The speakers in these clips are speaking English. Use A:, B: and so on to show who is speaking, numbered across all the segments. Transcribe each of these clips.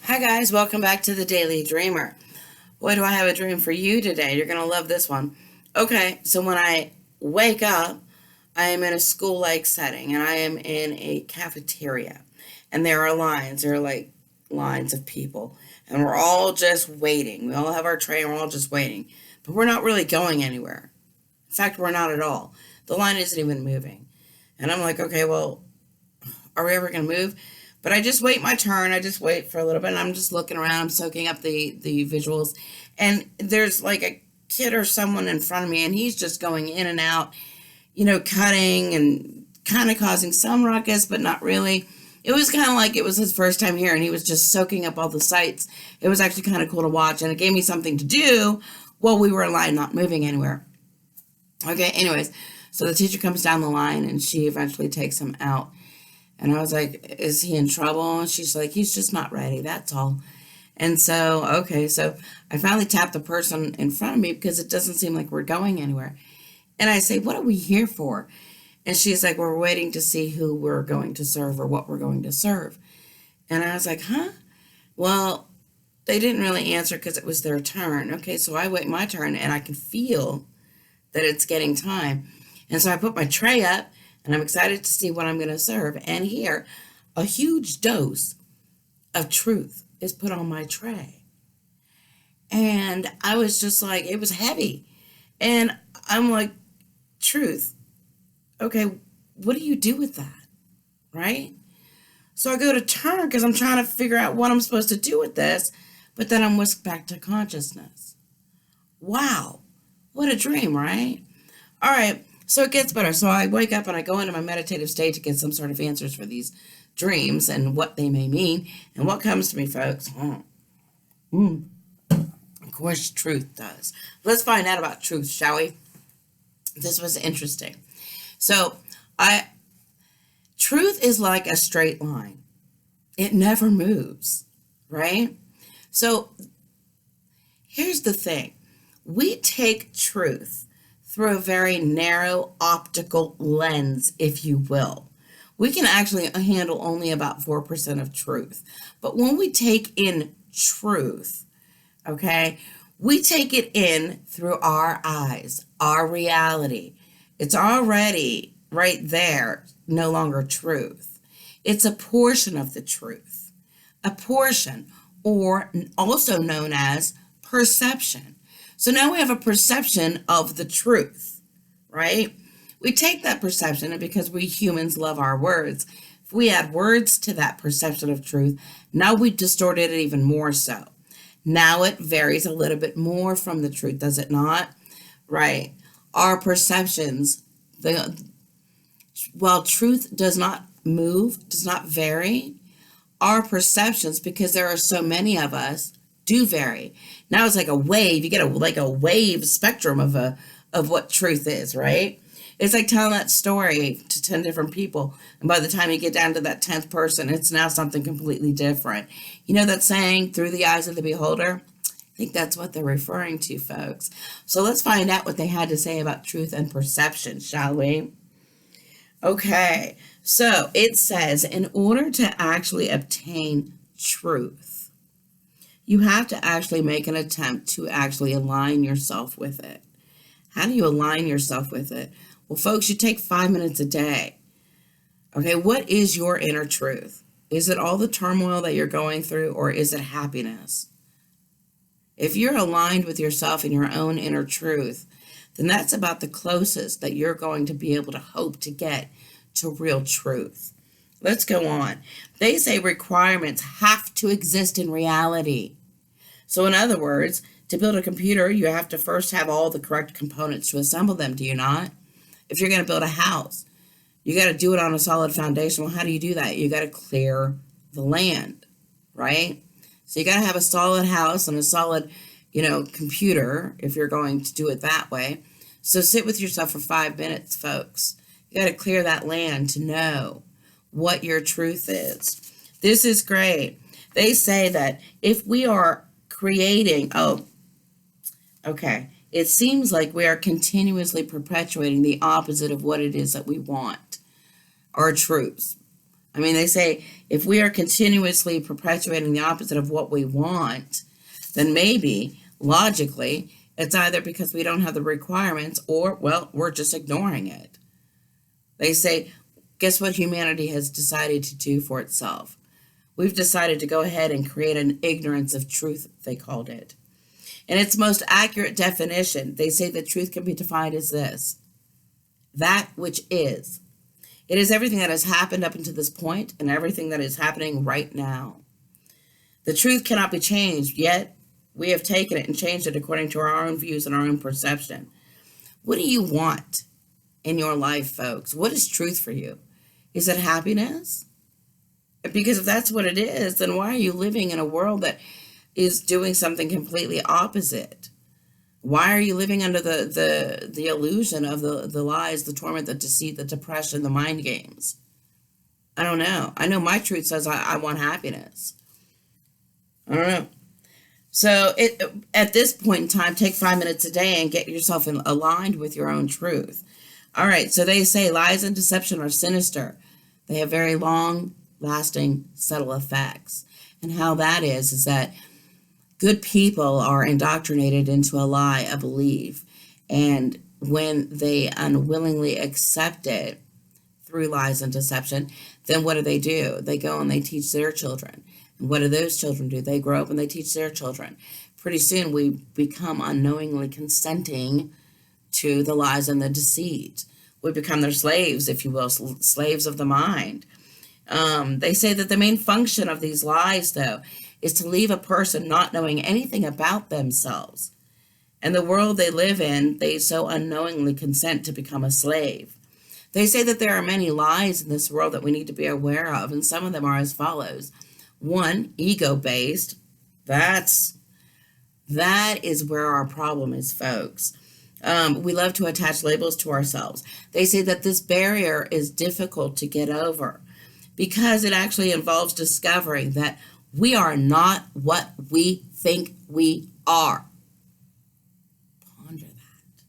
A: Hi guys, welcome back to the Daily Dreamer. Boy, do I have a dream for you today. You're going to love this one. Okay, so when I wake up, I am in a school-like setting and I am in a cafeteria. And there are lines, there are like lines of people. And we're all just waiting. We all have our tray and we're all just waiting. But we're not really going anywhere. In fact, we're not at all. The line isn't even moving. And I'm like, okay, well, are we ever going to move? But I just wait my turn. I just wait for a little bit. And I'm just looking around. I'm soaking up the visuals. And there's like a kid or someone in front of me, and he's just going in and out, cutting and kind of causing some ruckus, but not really. It was kind of like it was his first time here, and he was just soaking up all the sights. It was actually kind of cool to watch, and it gave me something to do while we were in line, not moving anywhere. Okay, anyways, so the teacher comes down the line, and she eventually takes him out. And I was like, is he in trouble? And she's like, he's just not ready. That's all. And so, okay, so I finally tapped the person in front of me because it doesn't seem like we're going anywhere. And I say, what are we here for? And she's like, we're waiting to see who we're going to serve or what we're going to serve. And I was like, huh? Well, they didn't really answer because it was their turn. Okay, so I wait my turn and I can feel that it's getting time. And so I put my tray up and I'm excited to see what I'm going to serve. And here, a huge dose of truth is put on my tray. And I was just like, it was heavy. And I'm like, truth, okay, what do you do with that? Right? So I go to turn because I'm trying to figure out what I'm supposed to do with this. But then I'm whisked back to consciousness. Wow. What a dream, right? All right. So it gets better. So I wake up and I go into my meditative state to get some sort of answers for these dreams and what they may mean. And what comes to me, folks? Of course, truth does. Let's find out about truth, shall we? This was interesting. So, truth is like a straight line. It never moves, right? So, here's the thing. We take truth through a very narrow optical lens, if you will. We can actually handle only about 4% of truth. But when we take in truth, okay, we take it in through our eyes, our reality. It's already right there, no longer truth. It's a portion of the truth, a portion, or also known as perception. So now we have a perception of the truth, right? We take that perception, and because we humans love our words, if we add words to that perception of truth, now we distorted it even more so. Now it varies a little bit more from the truth, does it not? Right. Our perceptions, while truth does not move, does not vary, our perceptions, because there are so many of us, do vary. Now it's like a wave. You get a wave spectrum of what truth is, right? It's like telling that story to 10 different people, and by the time you get down to that 10th person, it's now something completely different. You know that saying, through the eyes of the beholder? I think that's what they're referring to, folks. So let's find out what they had to say about truth and perception, shall we? Okay, so it says, in order to actually obtain truth, you have to actually make an attempt to actually align yourself with it. How do you align yourself with it? Well, folks, you take 5 minutes a day. Okay, what is your inner truth? Is it all the turmoil that you're going through, or is it happiness? If you're aligned with yourself and your own inner truth, then that's about the closest that you're going to be able to hope to get to real truth. Let's go on. They say requirements have to exist in reality. So in other words, to build a computer, you have to first have all the correct components to assemble them, do you not? If you're going to build a house, you got to do it on a solid foundation. Well, how do you do that? You got to clear the land, right? So you got to have a solid house and a solid, computer if you're going to do it that way. So sit with yourself for 5 minutes, folks. You got to clear that land to know what your truth is. This is great. They say that if we are creating, it seems like we are continuously perpetuating the opposite of what it is that we want, our truths. I mean, they say if we are continuously perpetuating the opposite of what we want, then maybe, logically, it's either because we don't have the requirements or, well, we're just ignoring it. They say, guess what humanity has decided to do for itself? We've decided to go ahead and create an ignorance of truth, they called it. In its most accurate definition, they say that truth can be defined as this: that which is. It is everything that has happened up until this point and everything that is happening right now. The truth cannot be changed, yet we have taken it and changed it according to our own views and our own perception. What do you want in your life, folks? What is truth for you? Is it happiness? Because if that's what it is, then why are you living in a world that is doing something completely opposite? Why are you living under the illusion of the lies, the torment, the deceit, the depression, the mind games? I don't know. I know my truth says I want happiness. I don't know. So at this point in time, take 5 minutes a day and get yourself aligned with your own truth. All right, so they say lies and deception are sinister. They have very long-lasting, subtle effects. And how that is that good people are indoctrinated into a lie, a belief, and when they unwillingly accept it through lies and deception, then what do? They go and they teach their children. And what do those children do? They grow up and they teach their children. Pretty soon we become unknowingly consenting to the lies and the deceit. We become their slaves, if you will, slaves of the mind. They say that the main function of these lies, though, is to leave a person not knowing anything about themselves. And the world they live in, they so unknowingly consent to become a slave. They say that there are many lies in this world that we need to be aware of, and some of them are as follows. 1, ego-based. That is where our problem is, folks. We love to attach labels to ourselves. They say that this barrier is difficult to get over because it actually involves discovering that we are not what we think we are. Ponder that.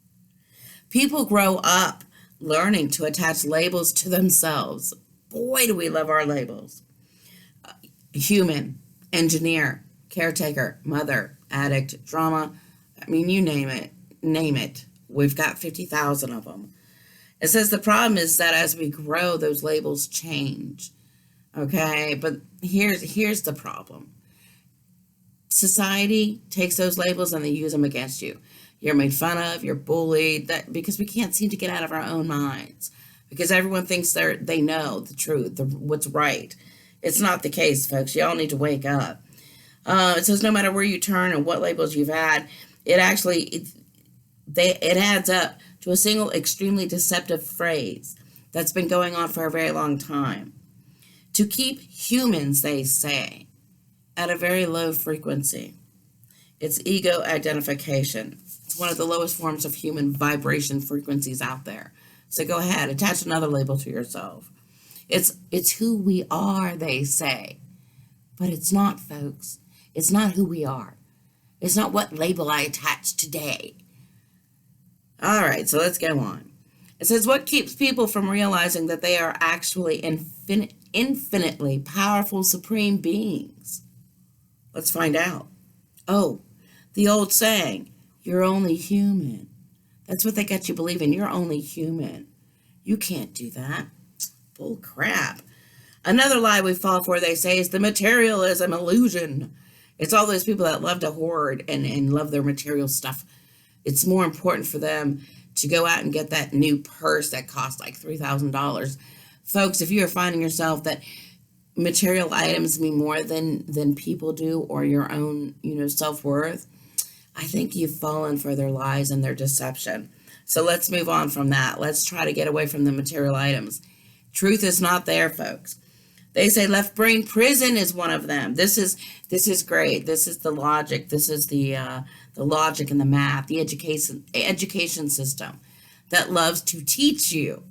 A: People grow up learning to attach labels to themselves. Boy, do we love our labels. Human, engineer, caretaker, mother, addict, drama. I mean, you name it. Name it. We've got 50,000 of them. It says the problem is that as we grow, those labels change. Okay, but here's the problem. Society takes those labels and they use them against you. You're made fun of, you're bullied, because we can't seem to get out of our own minds. Because everyone thinks they know the truth, what's right. It's not the case, folks. Y'all need to wake up. It says no matter where you turn and what labels you've had, it adds up to a single extremely deceptive phrase that's been going on for a very long time. To keep humans, they say, at a very low frequency. It's ego identification. It's one of the lowest forms of human vibration frequencies out there. So go ahead, attach another label to yourself. It's who we are, they say. But it's not, folks. It's not who we are. It's not what label I attach today. All right, so let's go on. It says, what keeps people from realizing that they are actually infinitely powerful supreme beings? Let's find out. Oh, the old saying, you're only human. That's what they got you believing. You're only human. You can't do that. Bull crap. Another lie we fall for, they say, is the materialism illusion. It's all those people that love to hoard and love their material stuff. It's more important for them to go out and get that new purse that costs like $3,000. Folks, if you're finding yourself that material items mean more than people do or your own, self-worth, I think you've fallen for their lies and their deception. So let's move on from that. Let's try to get away from the material items. Truth is not there, folks. They say left brain prison is one of them. This is great. This is the logic. This is the logic and the math, the education system that loves to teach you,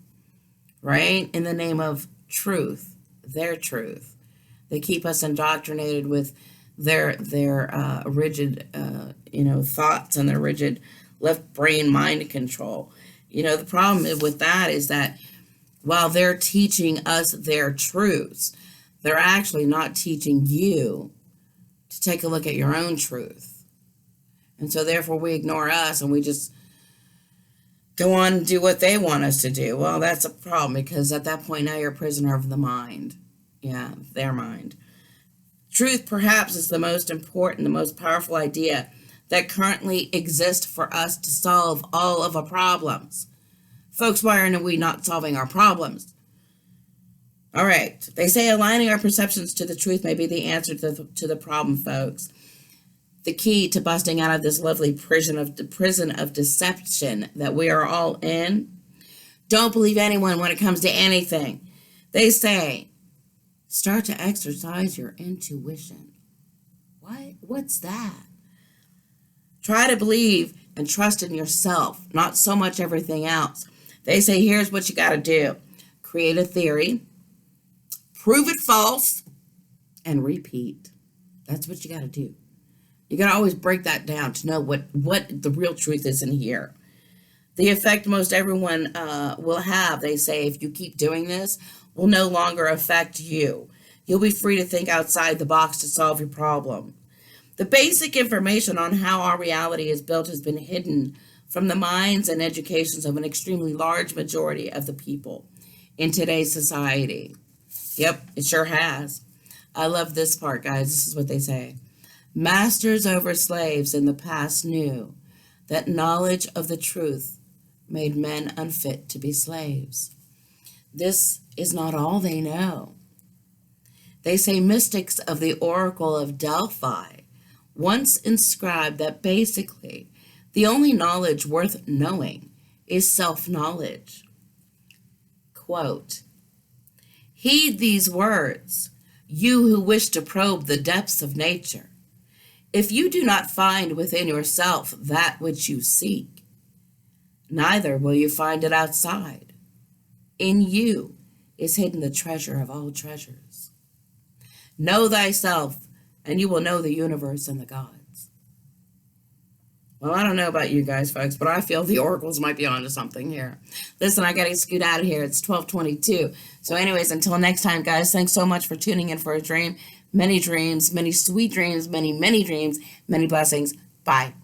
A: right? In the name of truth, their truth. They keep us indoctrinated with their rigid, thoughts and their rigid left brain mind control. The problem with that is that while they're teaching us their truths. They're actually not teaching you to take a look at your own truth. And so therefore we ignore us and we just go on and do what they want us to do. Well, that's a problem, because at that point now you're a prisoner of the mind. Yeah, their mind. Truth perhaps is the most important, the most powerful idea that currently exists for us to solve all of our problems. Folks, why are we not solving our problems? All right. They say aligning our perceptions to the truth may be the answer to the problem, folks. The key to busting out of this lovely prison of deception that we are all in. Don't believe anyone when it comes to anything. They say, start to exercise your intuition. What? What's that? Try to believe and trust in yourself, not so much everything else. They say, here's what you got to do. Create a theory, prove it false, and repeat. That's what you got to do. You got to always break that down to know what the real truth is in here. The effect most everyone will have, they say, if you keep doing this, will no longer affect you. You'll be free to think outside the box to solve your problem. The basic information on how our reality is built has been hidden from the minds and educations of an extremely large majority of the people in today's society. Yep, it sure has. I love this part, guys. This is what they say. Masters over slaves in the past knew that knowledge of the truth made men unfit to be slaves. This is not all they know. They say mystics of the Oracle of Delphi once inscribed that basically the only knowledge worth knowing is self-knowledge. Quote, heed these words, you who wish to probe the depths of nature. If you do not find within yourself that which you seek, neither will you find it outside. In you is hidden the treasure of all treasures. Know thyself, and you will know the universe and the gods. Well, I don't know about you guys, folks, but I feel the oracles might be onto something here. Listen, I got to scoot out of here. It's 12:22. So anyways, until next time, guys, thanks so much for tuning in for a dream. Many dreams, many sweet dreams, many, many dreams, many blessings. Bye.